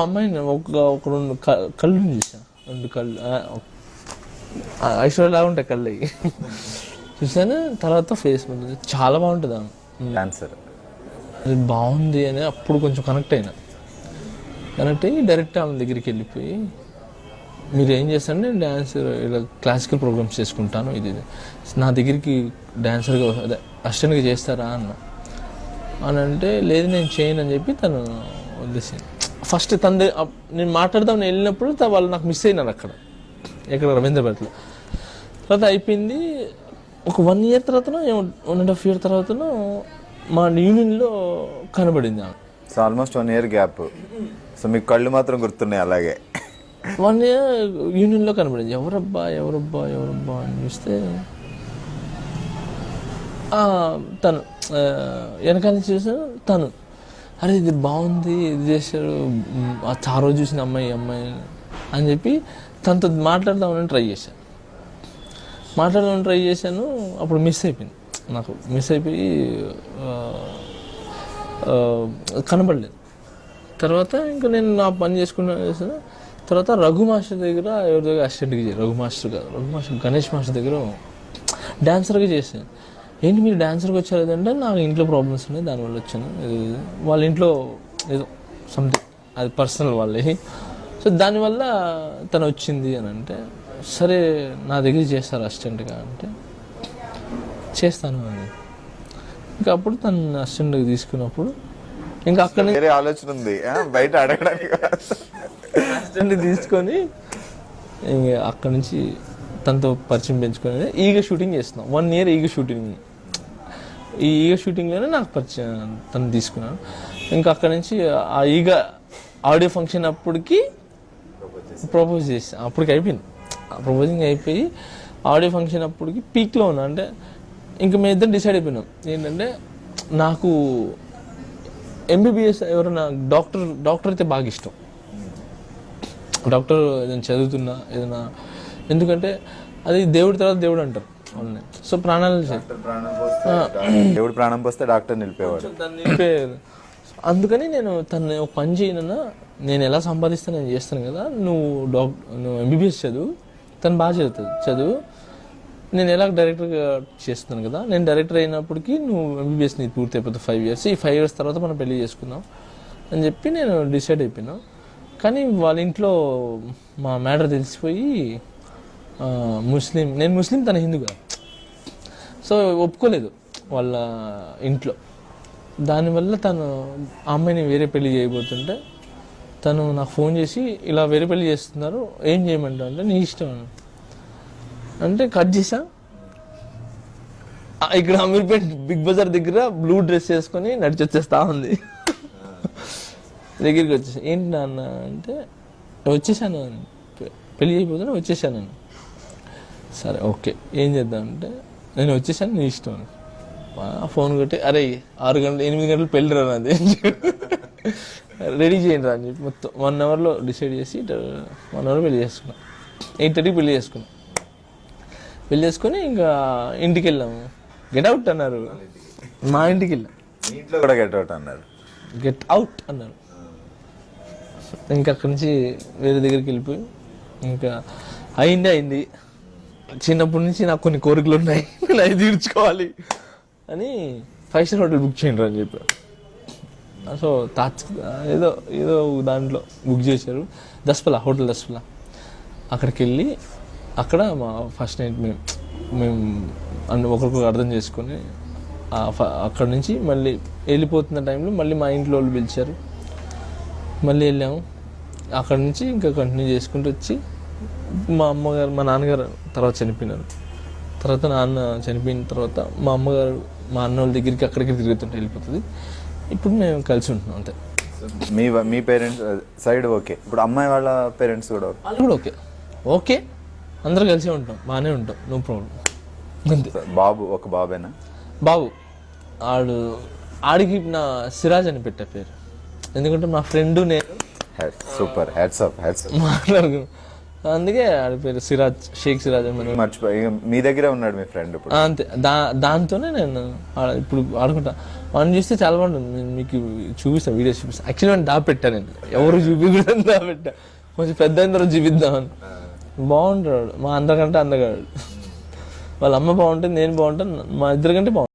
అమ్మాయిని ఒక రెండు కళ్ళు చూసాను, రెండు కళ్ళు ఐశ్వర్యలాగా ఉంటాయి కళ్ళు అవి చూసాను. తర్వాత ఫేస్ మీద చాలా బాగుంటుంది ఆమె డాన్సర్. అది బాగుంది అని అప్పుడు కొంచెం కనెక్ట్ అయ్యి డైరెక్ట్ ఆమె దగ్గరికి వెళ్ళిపోయి, మీరు ఏం చేస్తాను, నేను డాన్సర్ ఇలా క్లాసికల్ ప్రోగ్రామ్స్ చేసుకుంటాను, ఇది నా దగ్గరికి డాన్సర్గా అదే అసిస్టెంట్గా చేస్తారా అని అంటే, లేదు నేను చేయను అని చెప్పి తను వదిలేసింది. ఫస్ట్ నేను మాట్లాడదామని వెళ్ళినప్పుడు వాళ్ళు నాకు మిస్ అయినారు అక్కడ రవీంద్రపేటలో. తర్వాత అయిపోయింది. ఒక 1 year తర్వాత 1.5 year తర్వాత మా యూనియన్లో కనబడింది ఆమె. So almost 1 year gap. So మీకు కళ్ళు మాత్రం గుర్తున్నాయి అలాగే. 1 year యూనియన్లో కనబడింది. ఎవరబ్బా అని చూస్తే తను వెనకాల చూసాను. తను అరే ఇది బాగుంది, ఇది చేశాడు, ఆ రోజు చూసిన అమ్మాయి అని చెప్పి తనతో మాట్లాడదామని ట్రై చేశాను. అప్పుడు మిస్ అయిపోయి కనబడలేదు. తర్వాత ఇంకా నేను నా పని చేసుకున్నాను. తర్వాత రఘు మాస్టర్ దగ్గర ఎవరి దగ్గర అసిస్టెంట్గా చేయాలి, రఘు మాస్టర్ గణేష్ మాస్టర్ దగ్గర డాన్సర్గా చేశాను. ఏంటి మీరు డాన్సర్కి వచ్చారు అంటే, నాకు ఇంట్లో ప్రాబ్లమ్స్ ఉన్నాయి దానివల్ల వచ్చాను. వాళ్ళ ఇంట్లో ఏదో సంథింగ్ అది పర్సనల్ వాళ్ళే. సో దానివల్ల తను వచ్చింది అని అంటే, సరే నా దగ్గర చేస్తారు అసిస్టెంట్గా అంటే చేస్తాను అని. ఇంకా అప్పుడు తను అసిస్టెంట్గా తీసుకున్నప్పుడు ఇంకా అక్కడ ఆలోచన ఉంది బయట అడగడానికి. అసిస్టెంట్ తీసుకొని ఇంకా అక్కడ నుంచి తనతో పరిచయం పెంచుకొని ఈగ షూటింగ్ చేస్తున్నాం. 1 year ఈగ షూటింగ్. ఈ ఈగ షూటింగ్లోనే నాకు పరిచయం తను తీసుకున్నాను. ఇంకా అక్కడ నుంచి ఆ ఈగ ఆడియో ఫంక్షన్ అప్పటికి ప్రపోజ్ చేసి అప్పటికి అయిపోయింది. ప్రపోజింగ్ అయిపోయి ఆడియో ఫంక్షన్ అప్పటికి పీక్లో ఉన్నా. అంటే ఇంకా మేము ఇద్దరు డిసైడ్ అయిపోయినాం ఏంటంటే, నాకు ఎంబీబీఎస్ ఎవరైనా డాక్టర్ అయితే బాగా ఇష్టం. డాక్టర్ ఏదైనా చదువుతున్నా ఏదైనా, ఎందుకంటే అది దేవుడి తర్వాత దేవుడు అంటారు వాళ్ళని. సో దేవుడు ప్రాణం పోస్తే డాక్టర్ నిలిపేవాడు. అందుకని నేను తను ఒక పని చేయనన్నా, నేను ఎలా సంపాదిస్తాను నేను చేస్తాను కదా, నువ్వు ఎంబీబీఎస్ చదువు, తను బాగా చదువు, నేను ఎలా డైరెక్టర్గా చేస్తున్నాను కదా, నేను డైరెక్టర్ అయినప్పటికీ నువ్వు ఎంబీబీఎస్ నీకు పూర్తి అయిపోతుంది 5 years, ఈ 5 years తర్వాత మనం పెళ్లి చేసుకుందాం అని చెప్పి నేను డిసైడ్ అయిపోయినా. కానీ వాళ్ళ ఇంట్లో మా మ్యాటర్ తెలిసిపోయి, నేను ముస్లిం తన హిందూ కదా, సో ఒప్పుకోలేదు వాళ్ళ ఇంట్లో. దానివల్ల తను ఆ అమ్మాయిని వేరే పెళ్లి చేయబోతుంటే తను నాకు ఫోన్ చేసి, ఇలా వేరే పెళ్లి చేస్తున్నారు ఏం చేయమంటావు అంటే, నీ ఇష్టం అంటే కట్ చేసా. ఇక్కడ అమీర్పేట్ బిగ్ బజార్ దగ్గర బ్లూ డ్రెస్ వేసుకొని నడిచి వచ్చేస్తా ఉంది. దగ్గరికి వచ్చేసా. ఏంటి నాన్న అంటే, వచ్చేసాను, పెళ్లి అయిపోతున్నా వచ్చేసాను. సరే ఓకే ఏం చేద్దాం అంటే, నేను వచ్చేసాను నీ ఇష్టం అని. ఫోన్ కొట్టి, అరే 8 గంటలు పెళ్ళి రా అది రెడీ చేయండి రా అని చెప్పి మొత్తం 1 hourలో డిసైడ్ చేసి 1 hour పెళ్లి చేసుకున్నాం. 8:30 పెళ్లి చేసుకొని ఇంకా ఇంటికి వెళ్ళాము. గెట్అవుట్ అన్నారు, మా ఇంటికి వెళ్ళాం. ఇంట్లో కూడా గెట్అవుట్ అన్నారు. ఇంకా అక్కడి నుంచి వేరే దగ్గరికి వెళ్ళిపోయి, ఇంకా అయింది. చిన్నప్పటి నుంచి నాకు కొన్ని కోరికలు ఉన్నాయి, నేను అవి తీర్చుకోవాలి అని 5 star హోటల్ బుక్ చేయండి అని చెప్పారు. సో ఏదో దాంట్లో బుక్ చేశారు, హోటల్ దస్పలా. అక్కడికి వెళ్ళి అక్కడ మా ఫస్ట్ నైట్ మేము ఒకరికొకరు అర్థం చేసుకొని అక్కడ నుంచి మళ్ళీ వెళ్ళిపోతున్న టైంలో మళ్ళీ మా ఇంట్లో వాళ్ళు పిలిచారు, మళ్ళీ వెళ్ళాము. అక్కడ నుంచి ఇంకా కంటిన్యూ చేసుకుంటూ వచ్చి మా నాన్నగారు తర్వాత చనిపోయినారు. తర్వాత నాన్న చనిపోయిన తర్వాత మా అమ్మగారు మా అన్న వాళ్ళ దగ్గరికి అక్కడికి తిరుగుతుంటే వెళ్ళిపోతుంది. ఇప్పుడు మేము కలిసి ఉంటున్నాం అంతే. మీ పేరెంట్స్ సైడ్ ఓకే. ఇప్పుడు అమ్మాయి వాళ్ళ పేరెంట్స్ కూడా వాళ్ళు కూడా ఓకే అందరూ కలిసి ఉంటాం, బాగానే ఉంటాం, నో ప్రాబ్లం అంతే. ఒక బాబేనా? బాబు ఆడికి నా సిరాజ్ అని పెట్టే పేరు, ఎందుకంటే మా ఫ్రెండ్ నేను సూపర్ మాట్లాడుకున్నాం, అందుకే ఆడి పేరు సిరాజ్, షేక్ సిరాజ్ అని. మర్చిపోయి మీ దగ్గరే ఉన్నాడు మీ ఫ్రెండ్ ఇప్పుడు. అంతే, దాంతోనే నేను ఇప్పుడు ఆడుకుంటా. వాడిని చూస్తే చాలా బాగుంటుంది. నేను మీకు చూపిస్తాను, వీడియోస్ చూపిస్తాను. యాక్చువల్లీ వాడిని దాపెట్టాను నేను, ఎవరు చూపించకూడదని దాపెట్టా. కొంచెం పెద్ద అయిన తర్వాత చూపిద్దామని. బాగుంటాడు, మా అందరికంటే అందగాడు. వాళ్ళ అమ్మ బాగుంటుంది, నేను బాగుంటాను, మా ఇద్దరికంటే బాగుంటుంది.